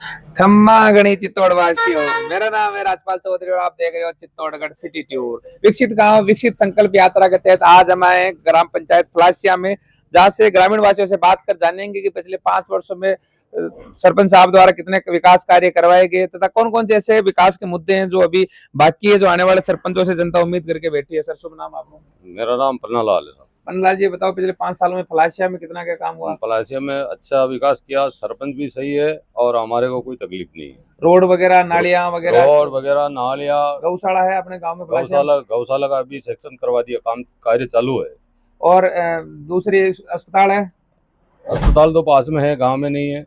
खम्मा गणी चित्तौड़ वासियों, मेरा नाम है राजपाल चौधरी और आप देख रहे हो चित्तौड़गढ़ सिटी टूर। विकसित गांव विकसित संकल्प यात्रा के तहत आज हम आए ग्राम पंचायत फलासिया में, जहां से ग्रामीण वासियों से बात कर जानेंगे कि पिछले 5 वर्षों में सरपंच साहब द्वारा कितने विकास कार्य करवाए गए तथा कौन कौन से ऐसे विकास के मुद्दे हैं जो अभी बाकी है, जो आने वाले सरपंचों से जनता उम्मीद करके बैठी है। सर शुभ नाम आपका? मेरा नाम पन्नालाल है। पन्नालाल जी, बताओ पिछले 5 सालों में फलासिया में कितना क्या काम हुआ? पलासिया में अच्छा विकास किया, सरपंच भी सही है और हमारे को कोई तकलीफ नहीं है। रोड वगैरह, नालियां वगैरह, रोड वगैरह, नालियां, गौशाला है अपने गांव में फलासिया? गौशाला का अभी सेक्शन करवा दिया, काम कार्य चालू है। और दूसरी अस्पताल है? अस्पताल तो पास में है, गांव में नहीं है।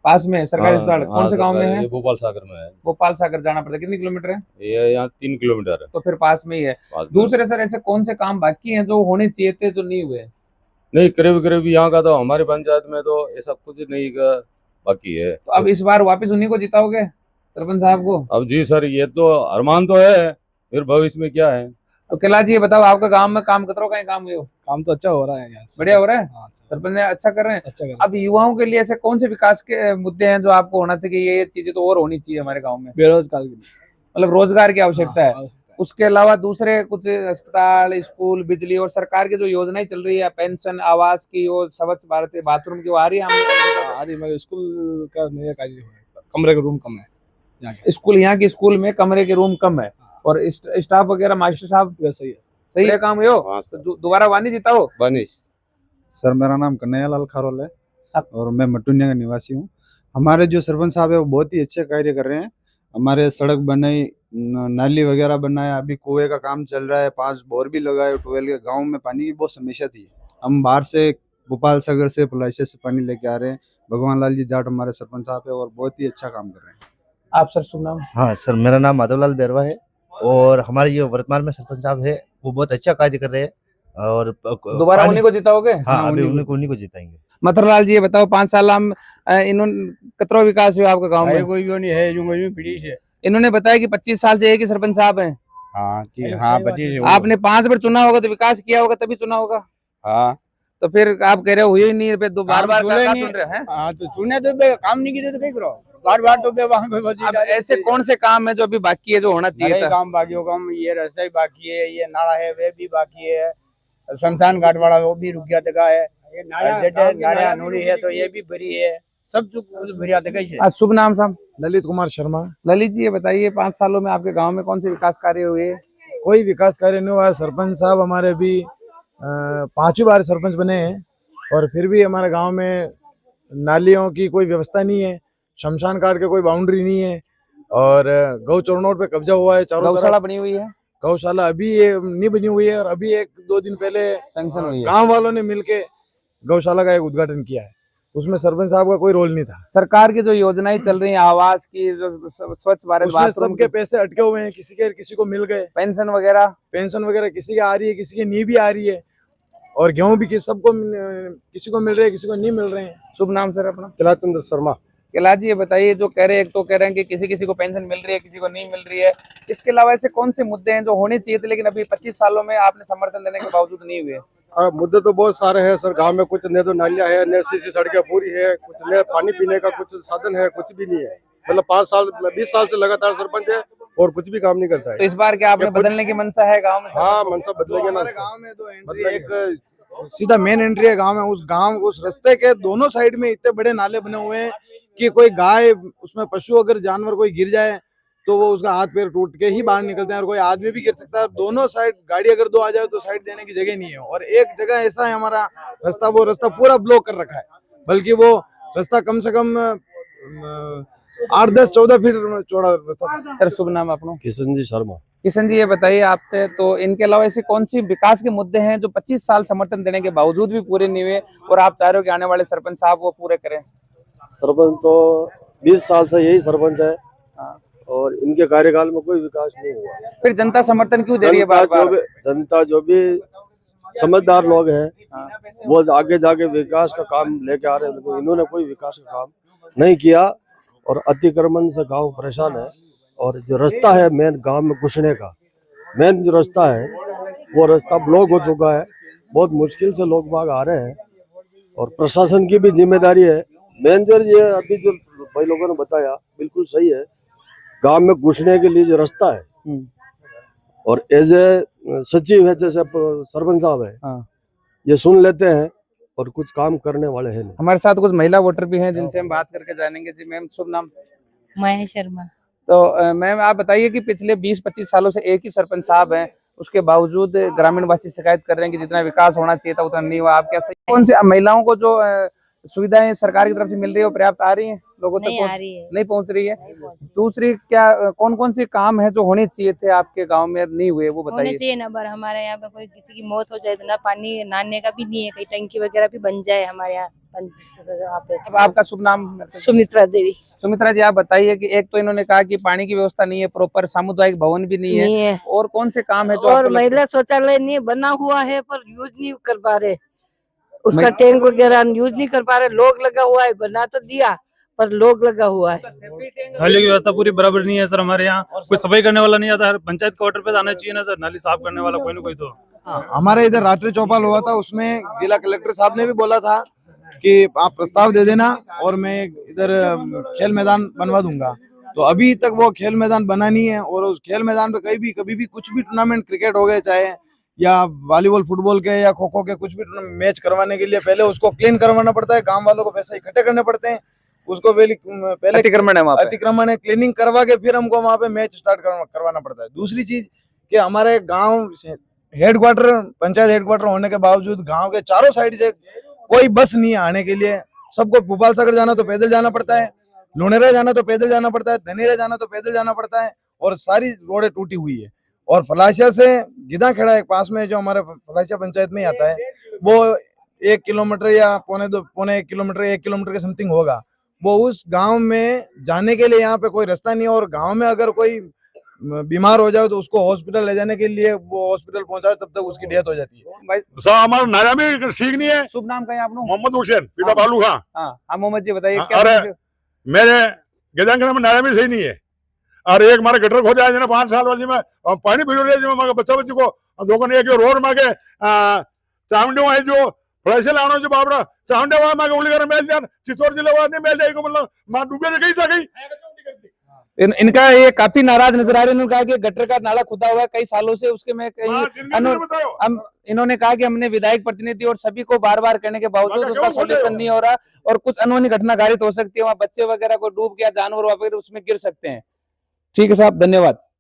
पास में सरकारी अस्पताल कौन से गांव में है? भोपाल सागर में है। भोपाल सागर जाना पड़ता है, कितनी किलोमीटर है? ये यहाँ 3 किलोमीटर है। तो फिर पास में ही है। दूसरे सर ऐसे कौन से काम बाकी हैं जो होने चाहिए थे जो नहीं हुए? नहीं, करीब करीब यहाँ का तो हमारे पंचायत में तो ऐसा कुछ नहीं का बाकी है। तो अब इस बार वापस उन्हीं को जिताओगे सरपंच साहब को? अब जी सर, ये तो अरमान तो है, फिर भविष्य में क्या है। तो कैलाश जी, ये बताओ आपका गांव में काम कतरों का काम हुए? काम तो अच्छा हो रहा है, यहाँ बढ़िया हो रहा है। हाँ, सरपंच ने अच्छा कर रहे हैं। अच्छा कर अब युवाओं के लिए ऐसे कौन से विकास के मुद्दे हैं जो आपको होना चाहिए, ये चीजें तो और होनी चाहिए हमारे गाँव में? बेरोजगार के लिए मतलब रोजगार की आवश्यकता है। आवश्यकता है। उसके अलावा दूसरे कुछ अस्पताल, स्कूल, बिजली और सरकार की जो योजनाएं चल रही है, पेंशन, आवास की और स्वच्छ भारत बाथरूम की, वो आ रही है? अरे मगर स्कूल का नया कार्य कमरे का रूम कम है यहाँ के। स्कूल, यहाँ के स्कूल में कमरे के रूम कम है और स्टाफ वगैरह, मास्टर साहब सही है। सही है काम हो। हाँ तो दोबारा वानी जिताओ। बनिश सर, मेरा नाम कन्हैयालाल खारोल है अब- और मैं मटुनिया का निवासी हूँ। हमारे जो सरपंच साहब है वो बहुत ही अच्छे कार्य कर रहे हैं। हमारे सड़क बनाई, नाली वगैरह बनाया, अभी कुएं का काम चल रहा है, 5 बोर भी लगाए। ट्वेल के गांव में पानी की बहुत समस्या थी। हम बाहर से भोपाल सागर से पलाशिया से पानी लेके आ रहे हैं। भगवान लाल जी जाट हमारे सरपंच साहब है और बहुत ही अच्छा काम कर रहे हैं। आप सर शुभ नाम? हाँ सर, मेरा नाम माधवलाल बैरवा है और हमारे जो वर्तमान में सरपंच साहब है वो बहुत अच्छा कार्य कर रहे हैं और दोबारा उन्हीं को जिताओगे? हाँ, अभी उन्हीं को जिताएंगे। मथुरलाल जी, ये बताओ 5 साल हम इन्होंने कतरो विकास हुआ आपका गांव में? कोई जो नहीं है, जो पीढ़ी से। इन्होंने बताया कि 25 साल से एक ही सरपंच साहब हैं। हाँ हाँ, 25 आपने 5 बार चुना होगा तो विकास किया होगा, तभी चुना होगा। हाँ, तो फिर आप कह रहे हो हुए ही नहीं, फिर बार बार चुने नहीं। सुन रहे हैं? हाँ तो चुने तो काम नहीं किए तो क्या करो, बार बार तो वहाँ अब ऐसे कौन से काम है जो अभी बाकी है, जो होना चाहिए था? काम बाकी होगा। ये रास्ता भी बाकी है, ये नाला है वे भी बाकी है, शमशान घाट वाला वो भी रुक गया तक है, नालियां नूरी है तो ये भी भरी है, सब भरिया तक है। आज शुभ नाम साहब? ललित कुमार शर्मा। ललित जी, ये बताइए 5 सालों में आपके गांव में कौन से विकास कार्य हुए? कोई विकास कार्य नहीं हुआ। सरपंच साहब हमारे अभी 5वीं बार सरपंच बने हैं और फिर भी हमारे गांव में नालियों की कोई व्यवस्था नहीं है, शमशान घाट के कोई बाउंड्री नहीं है और गौ चरणों पे कब्जा हुआ है चारों तरफ। गौशाला बनी हुई है? गौशाला अभी ये नहीं बनी हुई है और अभी 1-2 दिन पहले सैंक्शन हुई है। गांव वालों ने मिलके गौशाला का एक उद्घाटन किया है, उसमें सरपंच साहब का कोई रोल नहीं था। सरकार की जो योजनाएं चल रही हैं, आवास की, जो स्वच्छ भारत उसमें बाथरूम सबके की, पैसे अटके हुए हैं, किसी को मिल गए। पेंशन वगैरह किसी की आ रही है, किसी की नहीं भी आ रही है और गेहूं भी सबको किसी को मिल रहे हैं, किसी को नहीं मिल रहे हैं। शुभ नाम सर अपना? तिलाचंद्र शर्मा। कैलाश जी, ये बताइए जो कह रहे हैं, एक तो कह रहे हैं कि किसी को पेंशन मिल रही है, किसी को नहीं मिल रही है, इसके अलावा ऐसे कौन से मुद्दे हैं जो होने चाहिए थे लेकिन अभी 25 सालों में आपने समर्थन देने के बावजूद नहीं हुए? मुद्दे तो बहुत सारे हैं सर गांव में। कुछ न तो नालियां है, न सीसी सड़कें पूरी है, कुछ न पानी पीने का कुछ साधन है, कुछ भी नहीं है। मतलब 20 साल से लगातार सरपंच है और कुछ भी काम नहीं करता है। तो इस बार क्या आपने बदलने की मंशा है गाँव में? हाँ, मनसा बदलेंगे ना। हमारे गांव में तो एंट्री एक सीधा मेन एंट्री है गांव में। उस रास्ते के दोनों साइड में इतने बड़े नाले बने हुए हैं कि कोई गाय, उसमें पशु, अगर जानवर कोई गिर जाए तो वो उसका हाथ पैर टूट के ही बाहर निकलते हैं और कोई आदमी भी गिर सकता है। दोनों साइड गाड़ी अगर 2 आ जाए तो साइड देने की जगह नहीं है और एक जगह ऐसा है हमारा रास्ता, वो रास्ता पूरा ब्लॉक कर रखा है, बल्कि वो रास्ता कम से कम 8-10-14 फीट चौड़ा रास्ता। सर शुभ नाम अपना? किशन जी शर्मा। किशन जी, ये बताइए आपसे, तो इनके अलावा ऐसे कौन सी विकास के मुद्दे हैं जो 25 साल समर्थन देने के बावजूद भी पूरे नहीं हुए और आप चाह रहे हो कि आने वाले सरपंच साहब वो पूरे करें? सरपंच तो 20 साल से यही सरपंच है और इनके कार्यकाल में कोई विकास नहीं हुआ। फिर जनता समर्थन क्यों दे रही है बार बार? जनता जो भी समझदार लोग हैं वो आगे जाके विकास का काम लेके आ रहे हैं, इन्होंने कोई विकास का काम नहीं किया और अतिक्रमण से गांव परेशान है। और जो रास्ता है मेन गांव में घुसने का, मेन जो रास्ता है वो रास्ता ब्लॉक हो चुका है। बहुत मुश्किल से लोग बाग आ रहे हैं और प्रशासन की भी जिम्मेदारी है। मेन जो ये अभी जो भाई लोगों ने बताया बिल्कुल सही है। गांव में घुसने के लिए जो रास्ता है और एज ए सचिव है जैसे सरपंच साहब है, हाँ। ये सुन लेते हैं और कुछ काम करने वाले हैं नहीं। हमारे साथ कुछ महिला वोटर भी हैं जिनसे हम बात करके जानेंगे। जी मैम, शुभ नाम? महेश शर्मा। तो मैम आप बताइए कि पिछले 20-25 सालों से एक ही सरपंच साहब हैं, उसके बावजूद ग्रामीण वासी शिकायत कर रहे हैं कि जितना विकास होना चाहिए था उतना नहीं हुआ। आप क्या सही कौन से महिलाओं को जो सुविधाएं सरकार की तरफ से मिल रही है वो पर्याप्त आ रही हैं, लोगों तक नहीं पहुंच रही है? दूसरी क्या कौन कौन से काम है जो होने चाहिए थे आपके गांव में नहीं हुए, वो बताइए। होने चाहिए ना, पर हमारे यहाँ पे कोई किसी की मौत हो जाए तो ना पानी नहाने का भी नहीं है, कहीं टंकी वगैरह भी बन जाए हमारे यहाँ पे। अब आपका शुभ नाम? सुमित्रा देवी। सुमित्रा जी, आप बताइए कि एक तो इन्होंने कहा कि पानी की व्यवस्था नहीं है, प्रॉपर सामुदायिक भवन भी नहीं है, और कौन से काम है जो और महिला शौचालय नहीं बना हुआ है पर यूज नहीं कर पा रहे, उसका टैंक वगैरह यूज नहीं कर पा रहे। लोग लगा हुआ है, बना तो दिया पर लोग लगा हुआ है। नाली की व्यवस्था पूरी बराबर नहीं है सर। हमारे यहाँ कोई सफाई करने वाला नहीं आता, पंचायत क्वार्टर पे आना चाहिए ना सर, नाली साफ करने वाला कोई ना कोई। तो हमारे इधर रात्रि चौपाल हुआ था, उसमें जिला कलेक्टर साहब ने भी बोला था कि आप प्रस्ताव दे देना और मैं इधर खेल मैदान बनवा दूंगा। तो अभी तक वो खेल मैदान बना नहीं है, और उस खेल मैदान पे कभी भी कुछ भी टूर्नामेंट, क्रिकेट हो गए चाहे या वॉलीबॉल, फुटबॉल के या खो खो के कुछ भी मैच करवाने के लिए पहले उसको क्लीन करवाना पड़ता है, गांव वालों को पैसे इकट्ठे करने पड़ते हैं, उसको पहले अतिक्रमण है, क्लीनिंग करवा के फिर हमको वहाँ पे मैच स्टार्ट करवाना पड़ता है। दूसरी चीज कि हमारे गांव हेडक्वार्टर, पंचायत हेडक्वार्टर होने के बावजूद गांव के चारों साइड से कोई बस नहीं है आने के लिए। सबको भोपाल सागर जाना तो पैदल जाना पड़ता है, लुणेरा जाना तो पैदल जाना पड़ता है, धनेरा जाना तो पैदल जाना पड़ता है, और सारी रोडें टूटी हुई है। और फलासिया से गिदा खेड़ा एक पास में जो हमारे फलासिया पंचायत में ही आता है, वो 1 किलोमीटर या पौने 1 किलोमीटर, 1 किलोमीटर के समथिंग होगा। वो उस गांव में जाने के लिए यहाँ पे कोई रास्ता नहीं है, और गांव में अगर कोई बीमार हो जाए तो उसको हॉस्पिटल ले जाने के लिए वो हॉस्पिटल पहुंचाए तब तक उसकी डेथ हो जाती है। हमारा नारा भी ठीक नहीं है। शुभ नाम कहें आप? मोहम्मद हुसैन, पिता बालू खां। हाँ मोहम्मद जी बताइए। अरे मेरे गजांगना में नारा भी सही नहीं है, और एक मारे गटर खो जाए 5 साल वाली में पानी पी रही है, बच्चा बच्ची को दोगन एक रोड मांगे चावंडे है जो फ्लैशे लानो जो बाबरा चावंडे वहां मांगे उंगली कर मेल जान चित्तौड़ जिले वाले नहीं मेल जाएगा, मतलब मां डूबे तो गई था गई। इनका ये काफी नाराज नजर आ रहे हैं। इन्होंने कहा कि गटर का नाला खुदा हुआ है कई सालों से, उसके में इन्होंने कहा कि हमने विधायक प्रतिनिधि और सभी को बार बार कहने के बावजूद उसका सॉल्यूशन नहीं हो रहा, और कुछ अनहोनी घटना घटित हो सकती है, वहाँ बच्चे वगैरह को डूब गया, जानवर वगैरह उसमें गिर सकते हैं। ठीक है साहब, धन्यवाद।